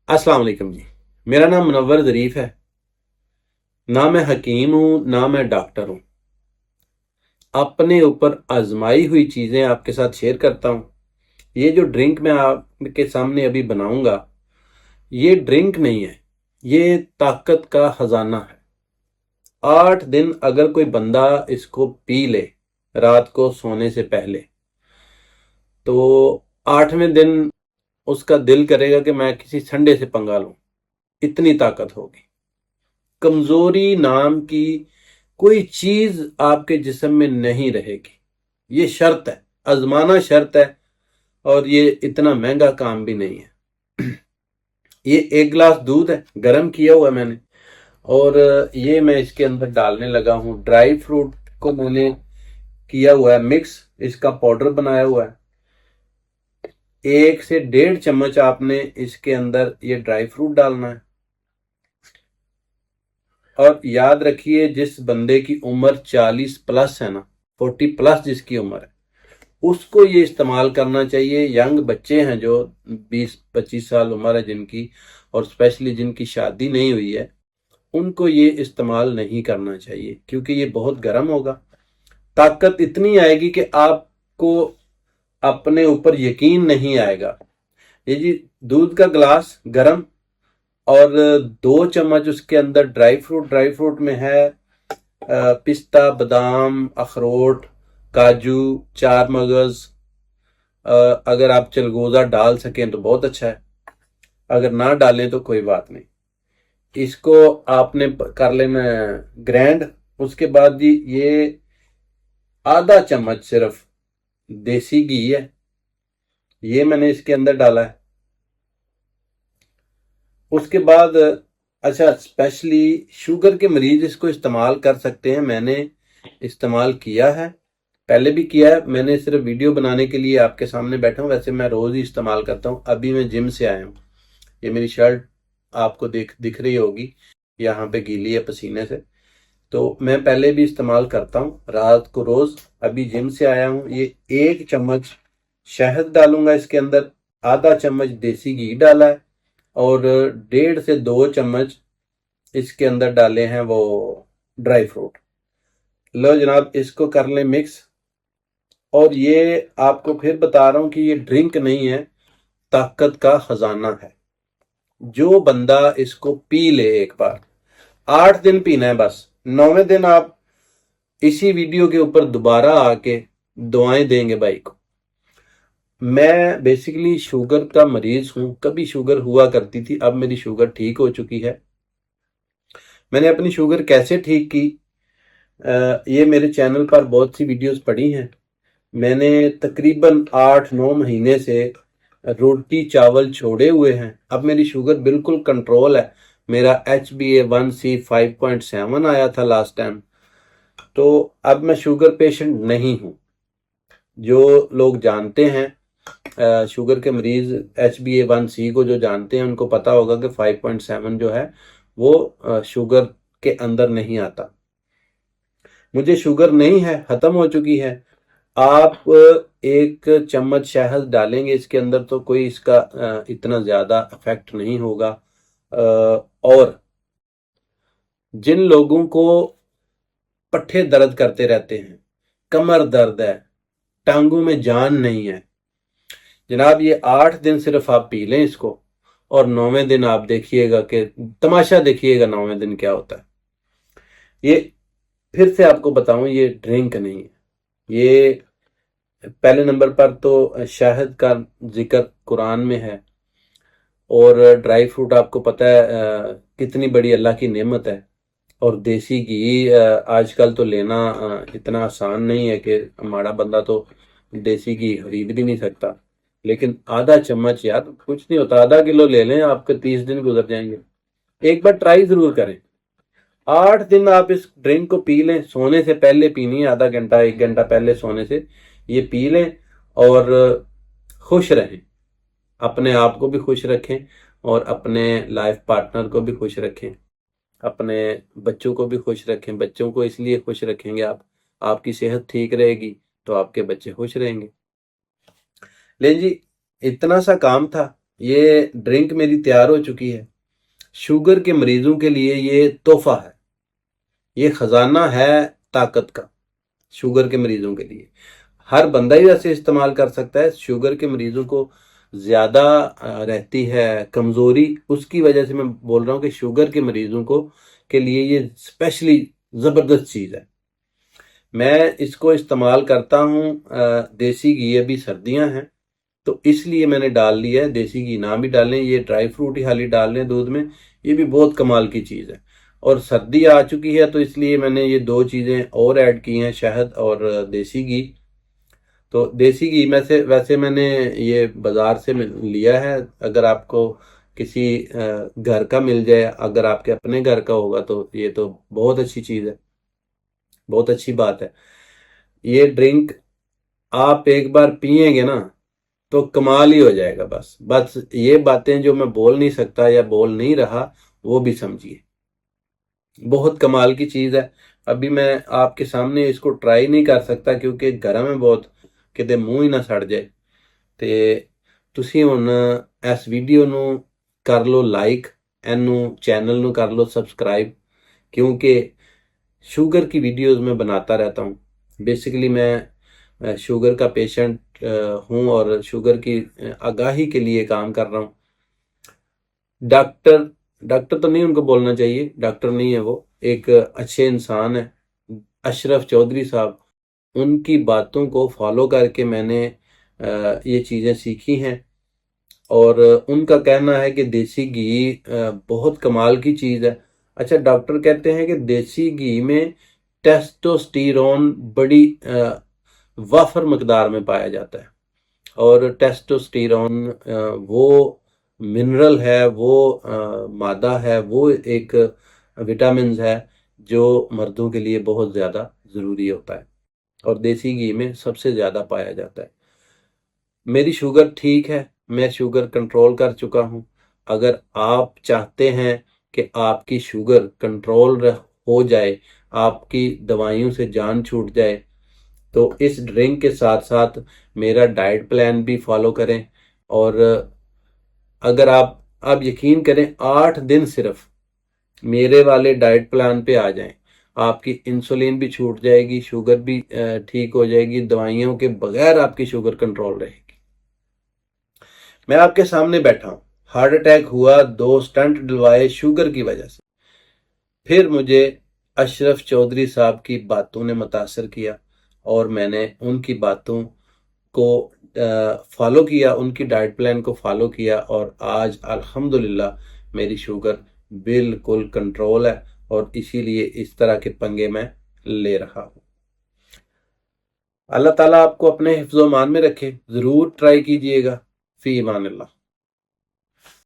अस्सलाम वालेकुम जी। मेरा नाम मुनव्वर ज़रीफ है। ना मैं हकीम हूँ, ना मैं डॉक्टर हूँ। अपने ऊपर आजमाई हुई चीज़ें आपके साथ शेयर करता हूँ। ये जो ड्रिंक मैं आपके सामने अभी बनाऊंगा, ये ड्रिंक नहीं है, ये ताकत का खजाना है। 8 दिन अगर कोई बंदा इसको पी ले रात को सोने से पहले, तो 8वें दिन उसका दिल करेगा कि मैं किसी संडे से पंगा लूं। इतनी ताकत होगी। कमजोरी नाम की कोई चीज आपके जिस्म में नहीं रहेगी। ये शर्त है, आजमाना शर्त है। और ये इतना महंगा काम भी नहीं है। ये 1 गिलास दूध है, गर्म किया हुआ मैंने। और ये मैं इसके अंदर डालने लगा हूँ ड्राई फ्रूट को। मैंने किया हुआ है मिक्स, इसका पाउडर बनाया हुआ है। 1 से 1.5 चम्मच आपने इसके अंदर ये ड्राई फ्रूट डालना है। और याद रखिए, जिस बंदे की उम्र 40+ है ना, 40+ जिसकी उम्र है, उसको ये इस्तेमाल करना चाहिए। यंग बच्चे हैं जो 20-25 साल उम्र है जिनकी, और स्पेशली जिनकी शादी नहीं हुई है, उनको ये इस्तेमाल नहीं करना चाहिए, क्योंकि ये बहुत गर्म होगा। ताकत इतनी आएगी कि आपको अपने ऊपर यकीन नहीं आएगा। ये जी, दूध का ग्लास गर्म, और 2 चम्मच उसके अंदर ड्राई फ्रूट में है पिस्ता, बादाम, अखरोट, काजू, चार मगज। अगर आप चलगोजा डाल सकें तो बहुत अच्छा है, अगर ना डालें तो कोई बात नहीं। इसको आपने कर लेना ग्रैंड। उसके बाद जी, ये आधा चम्मच सिर्फ देसी घी है, ये मैंने इसके अंदर डाला है। उसके बाद अच्छा, स्पेशली शुगर के मरीज इसको इस्तेमाल कर सकते हैं। मैंने इस्तेमाल किया है, पहले भी किया है। मैंने सिर्फ वीडियो बनाने के लिए आपके सामने बैठा हूँ, वैसे मैं रोज ही इस्तेमाल करता हूँ। अभी मैं जिम से आया हूँ, ये मेरी शर्ट आपको दिख रही होगी, यहाँ पे गीली है पसीने से। तो मैं पहले भी इस्तेमाल करता हूँ रात को रोज। अभी जिम से आया हूँ। ये 1 चम्मच शहद डालूंगा इसके अंदर, आधा चम्मच देसी घी डाला है, और 1.5 से 2 चम्मच इसके अंदर डाले हैं वो ड्राई फ्रूट। लो जनाब, इसको कर लें मिक्स। और ये आपको फिर बता रहा हूं कि ये ड्रिंक नहीं है, ताकत का खजाना है। जो बंदा इसको पी ले एक बार, 8 दिन पीना है बस। 9वें दिन आप इसी वीडियो के ऊपर दोबारा आके दुआएं देंगे भाई को। मैं बेसिकली शुगर का मरीज हूं, कभी शुगर हुआ करती थी, अब मेरी शुगर ठीक हो चुकी है। मैंने अपनी शुगर कैसे ठीक की, ये मेरे चैनल पर बहुत सी वीडियोस पड़ी हैं। मैंने तकरीबन 8-9 महीने से रोटी चावल छोड़े हुए हैं। अब मेरी शुगर बिल्कुल कंट्रोल है। मेरा HbA1c 5.7 आया था लास्ट टाइम। तो अब मैं शुगर पेशेंट नहीं हूँ। जो लोग जानते हैं, शुगर के मरीज HbA1c को जो जानते हैं, उनको पता होगा कि 5.7 जो है वो शुगर के अंदर नहीं आता। मुझे शुगर नहीं है, खत्म हो चुकी है। आप 1 चम्मच शहद डालेंगे इसके अंदर तो कोई इसका इतना ज्यादा इफेक्ट नहीं होगा। और जिन लोगों को पट्ठे दर्द करते रहते हैं, कमर दर्द है, टांगों में जान नहीं है, जनाब ये 8 दिन सिर्फ आप पी लें इसको, और 9वें दिन आप देखिएगा कि तमाशा देखिएगा 9वें दिन क्या होता है। ये फिर से आपको बताऊं, ये ड्रिंक नहीं है। ये पहले नंबर पर तो शहद का जिक्र कुरान में है, और ड्राई फ्रूट आपको पता है कितनी बड़ी अल्लाह की नेमत है। और देसी घी आजकल तो लेना इतना आसान नहीं है कि हमारा बंदा तो देसी घी खरीद भी नहीं सकता। लेकिन आधा चम्मच यार कुछ नहीं होता, आधा किलो ले लें, आपके 30 दिन गुजर जाएंगे। एक बार ट्राई जरूर करें। 8 दिन आप इस ड्रिंक को पी लें, सोने से पहले पीनी है, आधा घंटा 1 घंटा पहले सोने से ये पी लें, और खुश रहें। अपने आप को भी खुश रखें, और अपने लाइफ पार्टनर को भी खुश रखें, अपने बच्चों को भी खुश रखें। बच्चों को इसलिए खुश रखेंगे आप, आपकी सेहत ठीक रहेगी तो आपके बच्चे खुश रहेंगे। ले जी, इतना सा काम था। ये ड्रिंक मेरी तैयार हो चुकी है। शुगर के मरीजों के लिए ये तोहफा है, ये खजाना है ताकत का। शुगर के मरीजों के लिए हर बंदा ही वैसे इस्तेमाल कर सकता है। शुगर के मरीजों को ज्यादा रहती है कमजोरी, उसकी वजह से मैं बोल रहा हूँ कि शुगर के मरीजों को के लिए ये स्पेशली जबरदस्त चीज है। मैं इसको इस्तेमाल करता हूँ। देसी घी, अभी सर्दियां हैं तो इसलिए मैंने डाल लिया है। देसी घी ना भी डालें, ये ड्राई फ्रूट ही खाली डाल लें दूध में, ये भी बहुत कमाल की चीज़ है। और सर्दी आ चुकी है तो इसलिए मैंने ये दो चीज़ें और ऐड की हैं, शहद और देसी घी। तो देसी घी में से वैसे मैंने ये बाज़ार से लिया है। अगर आपको किसी घर का मिल जाए, अगर आपके अपने घर का होगा तो ये तो बहुत अच्छी चीज़ है, बहुत अच्छी बात है। ये ड्रिंक आप एक बार पिएंगे ना तो कमाल ही हो जाएगा। बस बस ये बातें जो मैं बोल नहीं सकता या बोल नहीं रहा, वो भी समझिए। बहुत कमाल की चीज़ है। अभी मैं आपके सामने इसको ट्राई नहीं कर सकता क्योंकि गर्म है बहुत, किते मूंह ही ना सड़ जाए। ਤੇ ਤੁਸੀਂ ਹੁਣ ਇਸ ਵੀਡੀਓ ਨੂੰ ਕਰ ਲਓ ਲਾइक, ਇਹਨੂੰ चैनल ਨੂੰ कर लो सब्सक्राइब, क्योंकि शुगर की वीडियोस में बनाता रहता हूँ। बेसिकली मैं शुगर का पेशेंट हूँ और शुगर की आगाही के लिए काम कर रहा हूँ। डॉक्टर डॉक्टर तो नहीं उनको बोलना चाहिए, डॉक्टर नहीं है वो, एक अच्छे इंसान है अशरफ चौधरी साहब। उनकी बातों को फॉलो करके मैंने ये चीज़ें सीखी हैं। और उनका कहना है कि देसी घी बहुत कमाल की चीज़ है। अच्छा, डॉक्टर कहते हैं कि देसी घी में टेस्टोस्टेरोन बड़ी वाफर मकदार में पाया जाता है। और टेस्टोस्टेरोन वो मिनरल है, वो मादा है, वो एक विटामिन है जो मर्दों के लिए बहुत ज़्यादा ज़रूरी होता है और देसी घी में सबसे ज़्यादा पाया जाता है। मेरी शुगर ठीक है, मैं शुगर कंट्रोल कर चुका हूँ। अगर आप चाहते हैं कि आपकी शुगर कंट्रोल हो जाए, आपकी दवाइयों से जान छूट जाए, तो इस ड्रिंक के साथ साथ मेरा डाइट प्लान भी फॉलो करें। और अगर आप यकीन करें, 8 दिन सिर्फ मेरे वाले डाइट प्लान पे आ जाएं, आपकी इंसुलिन भी छूट जाएगी, शुगर भी ठीक हो जाएगी, दवाइयों के बगैर आपकी शुगर कंट्रोल रहेगी। मैं आपके सामने बैठा हूं, हार्ट अटैक हुआ, 2 स्टंट डलवाए शुगर की वजह से। फिर मुझे अशरफ चौधरी साहब की बातों ने मुतासर किया और मैंने उनकी बातों को फॉलो किया, उनकी डाइट प्लान को फॉलो किया और आज अल्हम्दुलिल्लाह मेरी शुगर बिल्कुल कंट्रोल है और इसीलिए इस तरह के पंगे मैं ले रहा हूँ। अल्लाह ताला आपको अपने हिफ्ज़-ओ-मान में रखे, ज़रूर ट्राई कीजिएगा। फ़ी अमान अल्लाह।